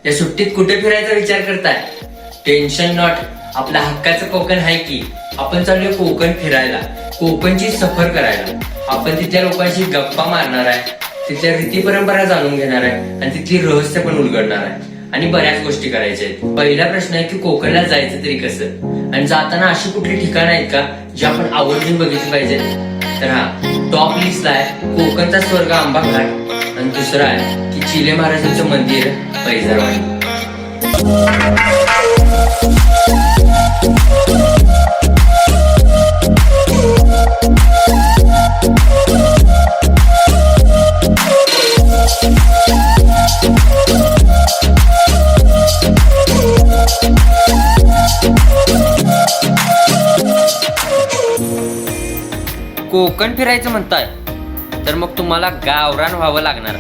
या सुट्टीत कुठे फिरायचा विचार करताय? टेन्शन नॉट, आपल्या हक्काचं कोकण आहे की. आपण चाललोय कोकण फिरायला, कोकणची सफर करायला. आपण तिथल्या लोकांशी गप्पा मारणार आहे, तिथल्या रीती परंपरा जाणून घेणार आहे आणि तिथली रहस्य पण उलगडणार आहे आणि बऱ्याच गोष्टी करायच्या आहेत. पहिला प्रश्न आहे की कोकणला जायचं तरी कसं, आणि जाताना अशी कुठली ठिकाणं आहेत का जी आपण आवर्जून बघितली पाहिजे? तर हा टॉप लिस्टला आहे कोकणचा स्वर्ग आंबा घाट, आणि दुसरा आहे की चिले महाराजांचं मंदिर पैजारवाडी. कोकण फिरायचं म्हणताय तर मग तुम्हाला गावरान व्हावं लागणार,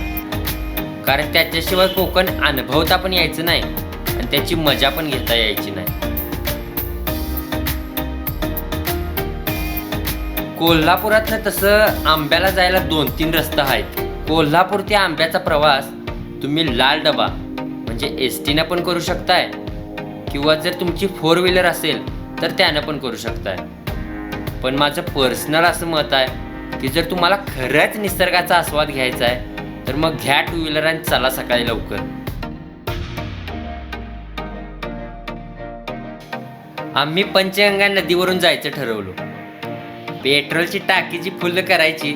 कारण त्याच्याशिवाय कोकण अनुभवता पण यायचं नाही आणि त्याची मजा पण घेता यायची नाही. कोल्हापुरातनं तसं आंब्याला जायला 2-3 रस्ते आहेत. कोल्हापूर ते आंब्याचा प्रवास तुम्ही लाल डबा म्हणजे ST न पण करू शकताय, किंवा जर तुमची 4 व्हीलर असेल तर त्यानं पण करू शकताय. पण माझं पर्सनल असं मत आहे की जर तुम्हाला खरंच निसर्गाचा आस्वाद घ्यायचा आहे तर मग घ्या 2 व्हीलर आणि चला सकाळी लवकर. आम्ही पंचगंगा नदीवरून जायचं ठरवलो. पेट्रोलची टाकी जी फुल करायची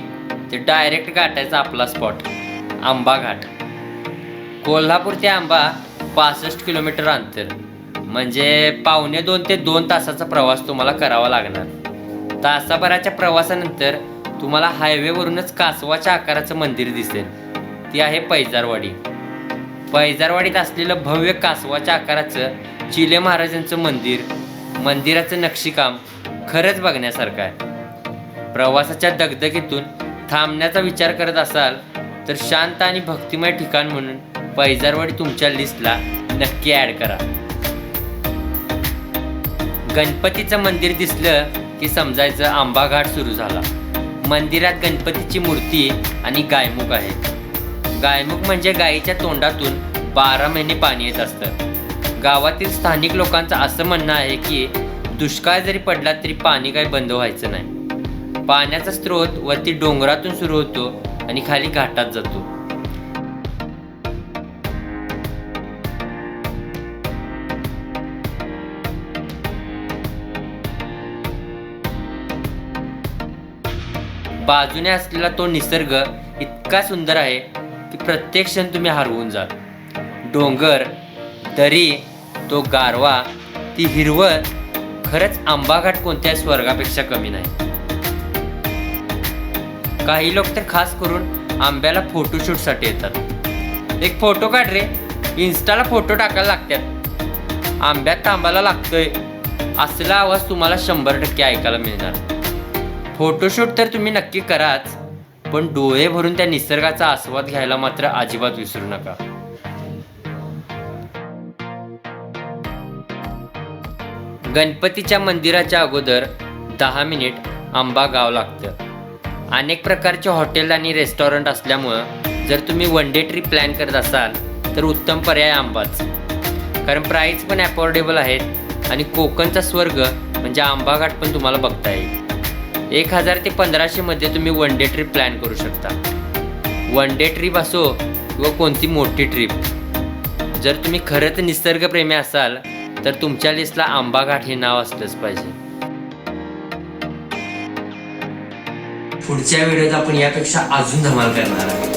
ते डायरेक्ट गाठायचा आपला स्पॉट आंबा घाट. कोल्हापूर ते आंबा 65 किलोमीटर अंतर, म्हणजे 1.25 ते 2 तासाचा प्रवास तुम्हाला करावा लागणार. तासाभराच्या प्रवासानंतर तुम्हाला हायवेवरूनच कासवाच्या आकाराचं मंदिर दिसेल. ती आहे पैजारवाडी. पैजारवाडीत असलेलं भव्य कासवाच्या आकाराचं चिले महाराजांचं मंदिर, मंदिराचं नक्षीकाम खरंच बघण्यासारखं आहे. प्रवासाच्या दगदगीतून थांबण्याचा विचार करत असाल तर शांत आणि भक्तिमय ठिकाण म्हणून पैजारवाडी तुमच्या लिस्टला नक्की ॲड करा. गणपतीचं मंदिर दिसलं की समजायचं आंबा घाट सुरू झाला. मंदिरात गणपतीची मूर्ती आणि गायमुख आहे. गायमुख म्हणजे गायीच्या तोंडातून 12 महिने पाणी येत असतं. गावातील स्थानिक लोकांचं असं म्हणणं आहे की दुष्काळ जरी पडला तरी पाणी काही बंद व्हायचं नाही. पाण्याचा स्रोत वरती डोंगरातून सुरू होतो आणि खाली घाटात जातो. बाजूने असलेला तो निसर्ग इतका सुंदर आहे की प्रत्येक क्षण तुम्ही हरवून जाल. डोंगर, दरी, तो गारवा, ती हिरवळ, खरंच आंबा घाट कोणत्या स्वर्गापेक्षा कमी नाही. काही लोक तर खास करून आंब्याला फोटोशूटसाठी येतात. एक फोटो काढ रे, इन्स्टाला फोटो टाकायला लागतात. आंब्यात थांबायला लागतोय असला आवाज तुम्हाला 100% ऐकायला मिळणार. फोटोशूट तर तुम्ही नक्की कराच, पण डोळे भरून त्या निसर्गाचा आस्वाद घ्यायला मात्र अजिबात विसरू नका. गणपतीच्या मंदिराच्या अगोदर 10 मिनिट आंबा गाव लागतं. अनेक प्रकारचे हॉटेल आणि रेस्टॉरंट असल्यामुळं जर तुम्ही 1 डे ट्रिप प्लॅन करत असाल तर उत्तम पर्याय आंबाच, कारण प्राईस पण अफोर्डेबल आहेत आणि कोकणचा स्वर्ग म्हणजे आंबा घाट पण तुम्हाला बघता येईल. 1000 ते 1500 मध्ये तुम्ही 1 डे ट्रिप प्लॅन करू शकता. 1 डे ट्रिप असो किंवा कोणती मोठी ट्रिप, जर तुम्ही खरंच निसर्गप्रेमी असाल तर तुमच्या लिस्टला आंबा घाट हे नाव असलंच पाहिजे. पुढच्या व्हिडिओत आपण यापेक्षा अजून धमाल करणार आहे.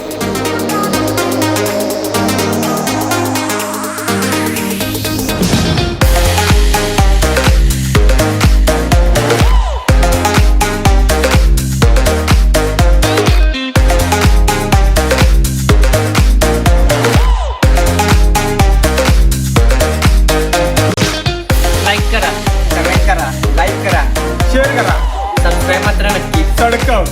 करा, लाईक करा, शेअर करा, सबस्क्राईब मात्र नक्की. सडकव.